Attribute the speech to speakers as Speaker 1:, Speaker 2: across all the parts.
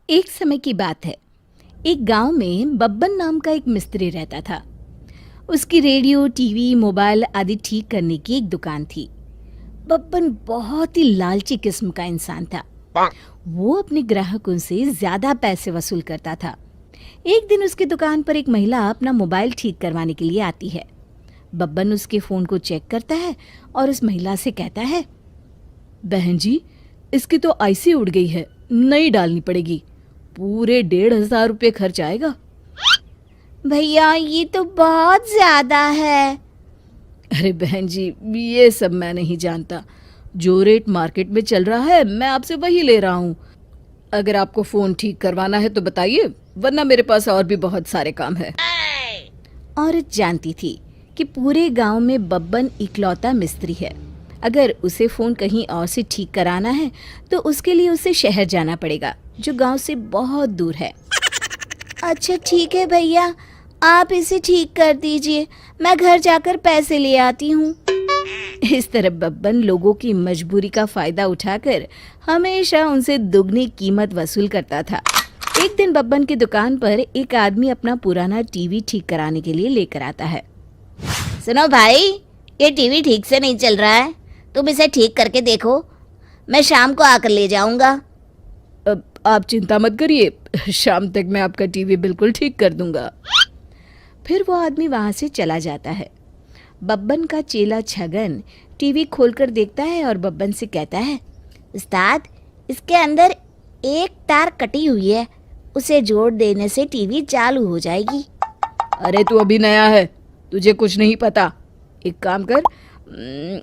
Speaker 1: एक समय की बात है। एक गांव में बब्बन नाम का एक मिस्त्री रहता था। उसकी रेडियो, टीवी, मोबाइल आदि ठीक करने की एक दुकान थी। बब्बन बहुत ही लालची किस्म का इंसान था। वो अपने ग्राहकों से ज्यादा पैसे वसूल करता था। एक दिन उसकी दुकान पर एक महिला अपना मोबाइल ठीक करवाने के लिए आती है। बब्बन उसके फोन को चेक करता है और उस महिला से कहता है, बहन जी, इसकी तो आईसी उड़ गई है, नई डालनी पड़ेगी। पूरे 1,500 रुपये खर्च आएगा।
Speaker 2: भैया ये तो बहुत ज्यादा है।
Speaker 1: अरे बहन जी, ये सब मैं नहीं जानता। जो रेट मार्केट में चल रहा है मैं आपसे वही ले रहा हूँ। अगर आपको फोन ठीक करवाना है तो बताइए, वरना मेरे पास और भी बहुत सारे काम है। औरत जानती थी कि पूरे गांव में बब्बन इकलौता मिस्त्री है। अगर उसे फोन कहीं और से ठीक कराना है तो उसके लिए उसे शहर जाना पड़ेगा, जो गांव से बहुत दूर है।
Speaker 2: अच्छा ठीक है भैया, आप इसे ठीक कर दीजिए, मैं घर जाकर पैसे ले आती हूँ।
Speaker 1: इस तरह बब्बन लोगों की मजबूरी का फायदा उठाकर हमेशा उनसे दुगनी कीमत वसूल करता था। एक दिन बब्बन की दुकान पर एक आदमी अपना पुराना टीवी ठीक कराने के लिए लेकर आता है।
Speaker 2: सुनो भाई, ये टीवी ठीक से नहीं चल रहा है, तुम इसे ठीक करके देखो, मैं शाम को आकर ले जाऊंगा।
Speaker 1: आप चिंता मत करिए, शाम तक मैं आपका टीवी बिल्कुल ठीक कर दूंगा। फिर वो आदमी वहां से चला जाता है। बब्बन का चेला छगन टीवी खोलकर देखता है और बब्बन से कहता है,
Speaker 2: उस्ताद, इसके अंदर एक तार कटी हुई है, उसे जोड़ देने से टीवी चालू हो जाएगी।
Speaker 1: अरे तू अभी नया है, तुझे कुछ नहीं पता। एक काम कर,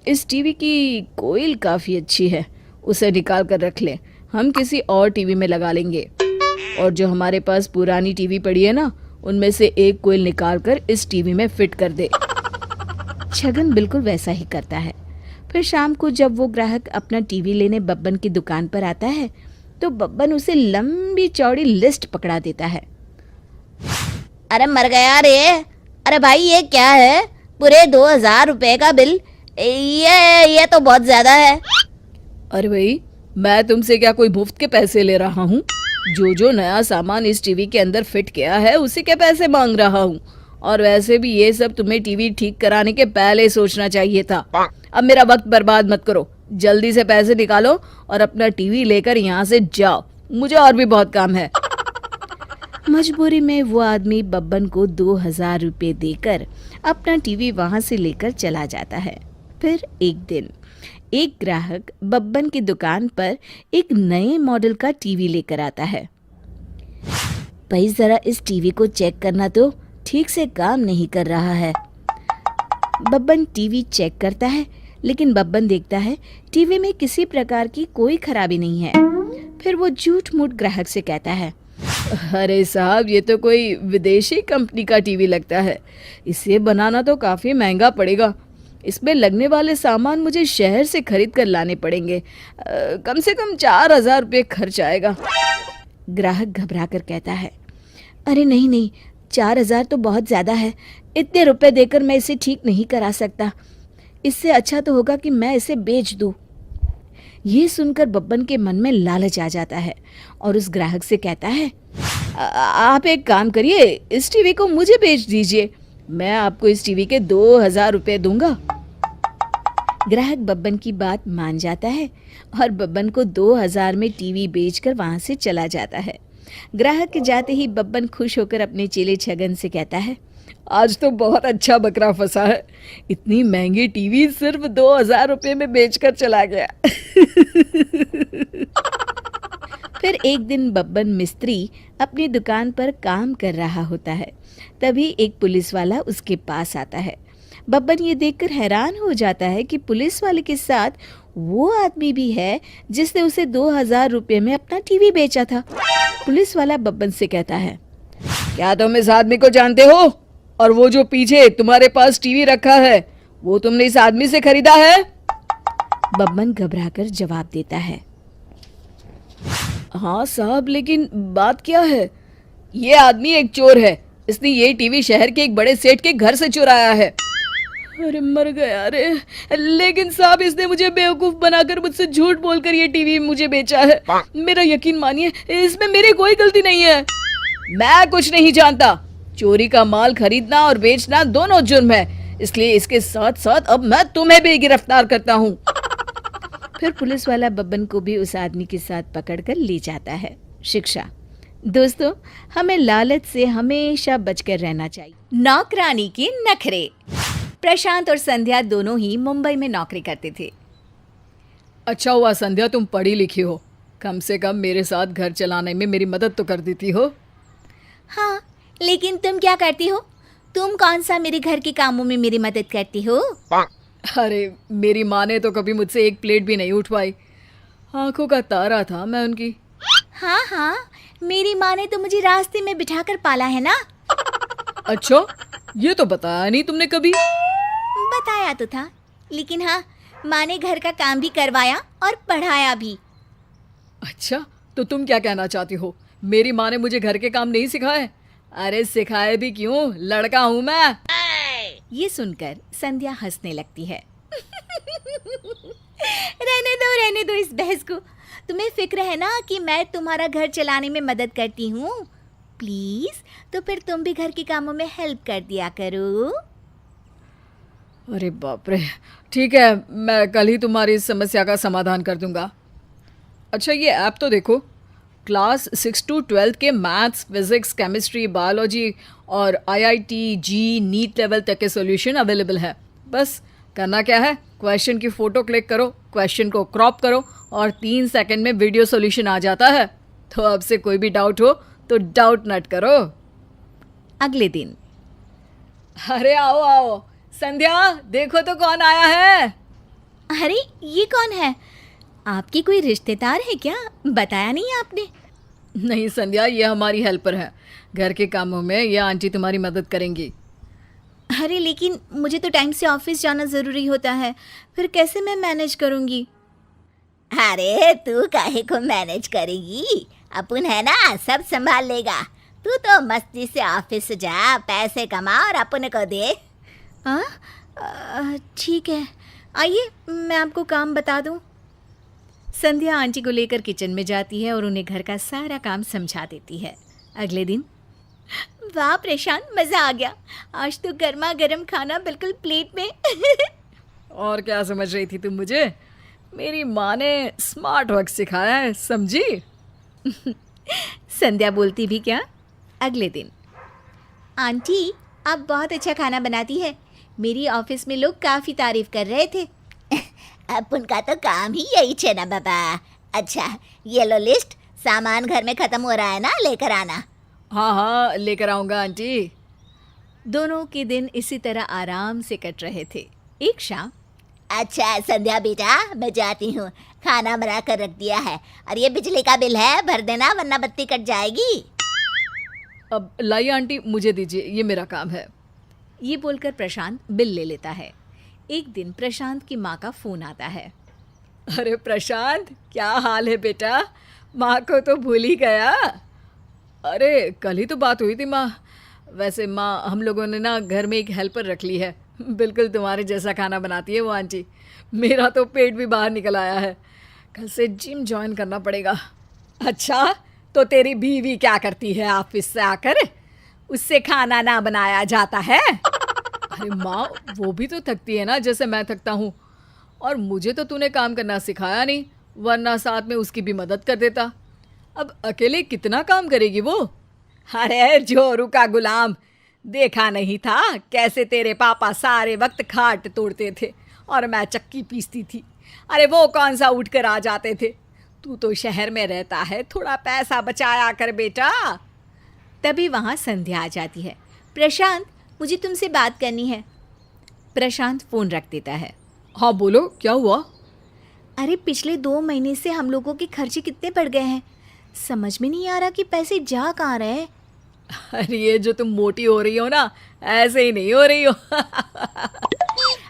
Speaker 1: इस टीवी की कोयल काफ़ी अच्छी है, उसे निकाल कर रख ले, हम किसी और टीवी में लगा लेंगे। और जो हमारे पास पुरानी टीवी पड़ी है ना, उनमें से एक कोयल निकाल कर इस टीवी में फिट कर दे। छगन बिल्कुल वैसा ही करता है। फिर शाम को जब वो ग्राहक अपना टीवी लेने बब्बन की दुकान पर आता है तो बब्बन उसे लंबी चौड़ी लिस्ट पकड़ा देता है।
Speaker 2: अरे मर गया रे, अरे भाई ये क्या है, पूरे 2,000 रुपए का बिल, ये तो बहुत ज्यादा है।
Speaker 1: अरे भाई, मैं तुमसे क्या कोई मुफ्त के पैसे ले रहा हूँ? जो नया सामान इस टीवी के अंदर फिट किया है उसी के पैसे मांग रहा हूँ। और वैसे भी ये सब तुम्हें टीवी ठीक कराने के पहले सोचना चाहिए था। अब मेरा वक्त बर्बाद मत करो, जल्दी से पैसे निकालो और अपना टीवी लेकर यहाँ से जाओ, मुझे और भी बहुत काम है। मजबूरी में वो आदमी बब्बन को 2,000 रुपये देकर अपना टीवी वहां से लेकर चला जाता है। फिर एक दिन एक ग्राहक बब्बन की दुकान पर एक नए मॉडल का टीवी लेकर आता है। भाई जरा इस टीवी को चेक करना, तो ठीक से काम नहीं कर रहा है। बब्बन टीवी चेक करता है, लेकिन बब्बन देखता है टीवी में किसी प्रकार की कोई खराबी नहीं है। फिर वो झूठ मूठ ग्राहक से कहता है, अरे साहब, ये तो कोई विदेशी कंपनी का टीवी लगता है, इसे बनाना तो काफ़ी महंगा पड़ेगा। इसमें लगने वाले सामान मुझे शहर से खरीद कर लाने पड़ेंगे, कम से कम 4,000 रुपये खर्च आएगा। ग्राहक घबरा कर कहता है, अरे नहीं नहीं, 4,000 तो बहुत ज़्यादा है, इतने रुपए देकर मैं इसे ठीक नहीं करा सकता। इससे अच्छा तो होगा कि मैं इसे बेच दूँ। ये सुनकर बब्बन के मन में लालच आ जाता है और उस ग्राहक से कहता है, आप एक काम करिए, इस टीवी को मुझे बेच दीजिए, मैं आपको इस टीवी के 2,000 रुपये दूंगा। ग्राहक बब्बन की बात मान जाता है और बब्बन को 2,000 में टीवी बेचकर वहां से चला जाता है। ग्राहक के जाते ही बब्बन खुश होकर अपने चेले छगन से कहता है, आज तो बहुत अच्छा बकरा फंसा है, इतनी महंगी टीवी सिर्फ 2,000 रुपये में बेचकर चला गया। फिर एक दिन बब्बन मिस्त्री अपनी दुकान पर काम कर रहा होता है। तभी एक पुलिस वाला उसके पास आता है। बब्बन ये देखकर हैरान हो जाता है कि पुलिस वाले के साथ वो आदमी भी है जिसने उसे 2,000 रुपये में अपना टीवी बेचा था। पुलिस वाला बब्बन से कहता है, क्या तुम इस आदमी को जानते हो? और वो जो पीछे तुम्हारे पास टीवी रखा है, वो तुमने इस आदमी से खरीदा है? बब्बन घबराकर जवाब देता है, हाँ साहब, लेकिन बात क्या है? ये आदमी एक चोर है, इसने ये टीवी शहर के एक बड़े सेठ के घर से चुराया है। अरे मर गया रे। लेकिन साहब इसने मुझे बेवकूफ बनाकर मुझसे झूठ बोलकर ये टीवी मुझे बेचा है। मेरा यकीन मानिए इसमें मेरी कोई गलती नहीं है। मैं कुछ नहीं जानता। चोरी का माल खरीदना और बेचना दोनों जुर्म है, इसलिए इसके साथ साथ अब मैं तुम्हें भी गिरफ्तार करता हूँ। फिर पुलिस वाला बब्बन को भी उस आदमी के साथ पकड़कर ले जाता है। शिक्षा। दोस्तों, हमें लालच से हमेशा बचकर रहना चाहिए। नौकरानी के नखरे। प्रशांत और संध्या दोनों ही मुंबई में नौकरी करते थे। अच्छा हुआ संध्या तुम पढ़ी लिखी हो, कम से कम मेरे साथ घर चलाने में मेरी मदद तो कर देती हो।
Speaker 2: हाँ, लेकिन तुम क्या करती हो? तुम कौन सा मेरे घर के कामों में मेरी मदद करती हो?
Speaker 1: अरे मेरी माँ ने तो कभी मुझसे एक प्लेट भी नहीं उठवाई। आंखों का तारा था मैं उनकी।
Speaker 2: हाँ हाँ, मेरी माँ ने तो मुझे रास्ते में बिठाकर पाला है ना।
Speaker 1: अच्छा, ये तो बताया नहीं तुमने कभी।
Speaker 2: बताया तो था, लेकिन हाँ, माँ ने घर का काम भी करवाया और पढ़ाया भी।
Speaker 1: अच्छा, तो तुम क्या कहना चाहती हो? मेरी माँ ने मुझे घर के काम नहीं सिखाए? अरे सिखाए भी क्यों, लड़का हूँ मैं। ये सुनकर संध्या हंसने लगती है।
Speaker 2: रहने दो इस बहस को। तुम्हें फिक्र है ना कि मैं तुम्हारा घर चलाने में मदद करती हूँ। प्लीज, तो फिर तुम भी घर के कामों में हेल्प कर दिया करो।
Speaker 1: अरे बाप रे, ठीक है, मैं कल ही तुम्हारी इस समस्या का समाधान कर दूंगा। अच्छा, ये ऐप तो देखो, क्लास 6 to 12 के मैथ्स, फिजिक्स, केमिस्ट्री, बायोलॉजी और IIT, जी, नीट लेवल तक के सॉल्यूशन अवेलेबल है। बस करना क्या है, क्वेश्चन की फ़ोटो क्लिक करो, क्वेश्चन को क्रॉप करो और 3 सेकंड में वीडियो सॉल्यूशन आ जाता है। तो अब से कोई भी डाउट हो तो डाउट नट करो। अगले दिन। अरे आओ आओ संध्या, देखो तो कौन आया है।
Speaker 2: अरे ये कौन है? आपकी कोई रिश्तेदार है क्या? बताया नहीं आपने।
Speaker 1: नहीं संध्या, ये हमारी हेल्पर है। घर के कामों में ये आंटी तुम्हारी मदद करेंगी।
Speaker 2: अरे लेकिन मुझे तो टाइम से ऑफिस जाना ज़रूरी होता है, फिर कैसे मैं मैनेज करूँगी? अरे तू काहे को मैनेज करेगी? अपन है ना, सब संभाल लेगा। तू तो मस्ती से ऑफिस जा, पैसे कमा और अपन को दे। ठीक है, आइए मैं आपको काम बता दूँ।
Speaker 1: संध्या आंटी को लेकर किचन में जाती है और उन्हें घर का सारा काम समझा देती है। अगले दिन।
Speaker 2: वाह प्रशांत, मज़ा आ गया। आज तो गर्मा गर्म खाना बिल्कुल प्लेट में।
Speaker 1: और क्या समझ रही थी तुम मुझे? मेरी माँ ने स्मार्ट वर्क सिखाया है, समझी?
Speaker 2: संध्या बोलती भी क्या। अगले दिन। आंटी, आप बहुत अच्छा खाना बनाती है। मेरी ऑफिस में लोग काफ़ी तारीफ कर रहे थे। अब उनका तो काम ही यही है ना बाबा। अच्छा, ये लो लिस्ट, सामान घर में ख़त्म हो रहा है ना, लेकर आना।
Speaker 1: हाँ हाँ, लेकर आऊँगा आंटी। दोनों के दिन इसी तरह आराम से कट रहे थे। एक शाम।
Speaker 2: अच्छा संध्या बेटा, मैं जाती हूँ, खाना बना कर रख दिया है और ये बिजली का बिल है, भर देना वरना बत्ती कट जाएगी।
Speaker 1: अब लाइए आंटी, मुझे दीजिए, ये मेरा काम है। ये बोलकर प्रशांत बिल ले लेता है। एक दिन प्रशांत की माँ का फ़ोन आता है। अरे प्रशांत, क्या हाल है बेटा? माँ को तो भूल ही गया। अरे कल ही तो बात हुई थी माँ। वैसे माँ, हम लोगों ने ना घर में एक हेल्पर रख ली है, बिल्कुल तुम्हारे जैसा खाना बनाती है वो आंटी। मेरा तो पेट भी बाहर निकल आया है, कल से जिम ज्वाइन करना पड़ेगा। अच्छा, तो तेरी बीवी क्या करती है ऑफिस से आकर? उससे खाना ना बनाया जाता है? अरे माँ, वो भी तो थकती है ना जैसे मैं थकता हूँ। और मुझे तो तूने काम करना सिखाया नहीं, वरना साथ में उसकी भी मदद कर देता। अब अकेले कितना काम करेगी वो? अरे जोरू का गुलाम, देखा नहीं था कैसे तेरे पापा सारे वक्त खाट तोड़ते थे और मैं चक्की पीसती थी। अरे वो कौन सा उठ कर आ जाते थे। तू तो शहर में रहता है, थोड़ा पैसा बचाया कर बेटा। तभी वहाँ संध्या आ जाती है। प्रशांत, मुझे तुमसे बात करनी है। प्रशांत फ़ोन रख देता है। हाँ बोलो, क्या हुआ?
Speaker 2: अरे पिछले 2 महीने से हम लोगों के खर्चे कितने बढ़ गए हैं, समझ में नहीं आ रहा कि पैसे जा कहाँ रहे।
Speaker 1: अरे ये जो तुम मोटी हो रही हो ना, ऐसे ही नहीं हो रही हो।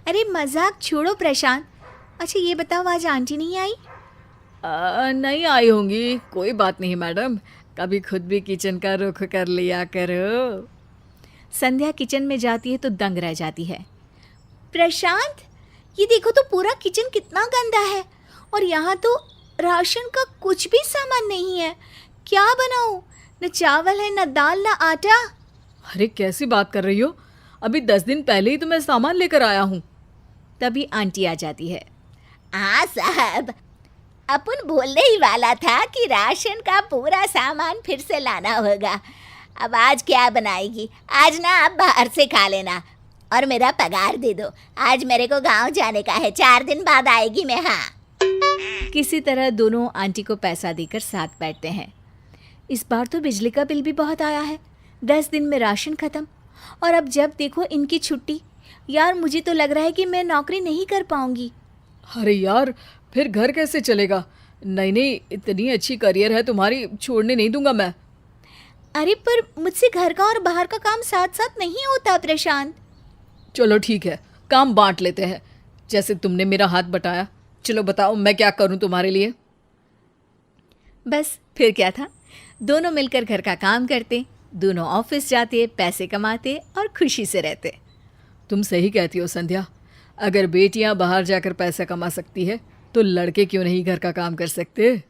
Speaker 2: अरे मजाक छोड़ो प्रशांत। अच्छा ये बताओ, आज आंटी नहीं आई?
Speaker 1: नहीं आई होंगी, कोई बात नहीं मैडम, कभी खुद भी किचन का रुख कर लिया करो। संध्या किचन में जाती है तो दंग रह जाती है।
Speaker 2: प्रशांत, ये देखो तो पूरा किचन कितना गंदा है और यहाँ तो राशन का कुछ भी सामान नहीं है। क्या बनाऊँ? न चावल है, न दाल, न आटा।
Speaker 1: अरे कैसी बात कर रही हो? अभी 10 दिन पहले ही तो मैं सामान लेकर आया हूँ।
Speaker 2: तभी आंटी आ जाती है। हाँ साहब, अपन बोलने ही वाला था कि राशन का पूरा सामान फिर से लाना होगा। अब आज क्या बनाएगी? आज ना आप बाहर से खा लेना और मेरा पगार दे दो। आज मेरे को गांव जाने का है, 4 दिन बाद आएगी मैं। हाँ, किसी तरह दोनों आंटी को पैसा देकर साथ बैठते हैं। इस बार तो बिजली का बिल भी बहुत आया है, 10 दिन में राशन खत्म और अब जब देखो इनकी छुट्टी। यार मुझे तो लग रहा है कि मैं नौकरी नहीं कर पाऊंगी।
Speaker 1: अरे यार, फिर घर कैसे चलेगा? नहीं नहीं, इतनी अच्छी करियर है तुम्हारी, छोड़ने नहीं दूंगा मैं।
Speaker 2: अरे पर मुझसे घर का और बाहर का काम साथ साथ नहीं होता प्रशांत।
Speaker 1: चलो ठीक है, काम बांट लेते हैं। जैसे तुमने मेरा हाथ बटाया, चलो बताओ मैं क्या करूं तुम्हारे लिए।
Speaker 2: बस फिर क्या था, दोनों मिलकर घर का काम करते, दोनों ऑफिस जाते, पैसे कमाते और खुशी से रहते।
Speaker 1: तुम सही कहती हो संध्या, अगर बेटियां बाहर जाकर पैसा कमा सकती है तो लड़के क्यों नहीं घर का काम कर सकते।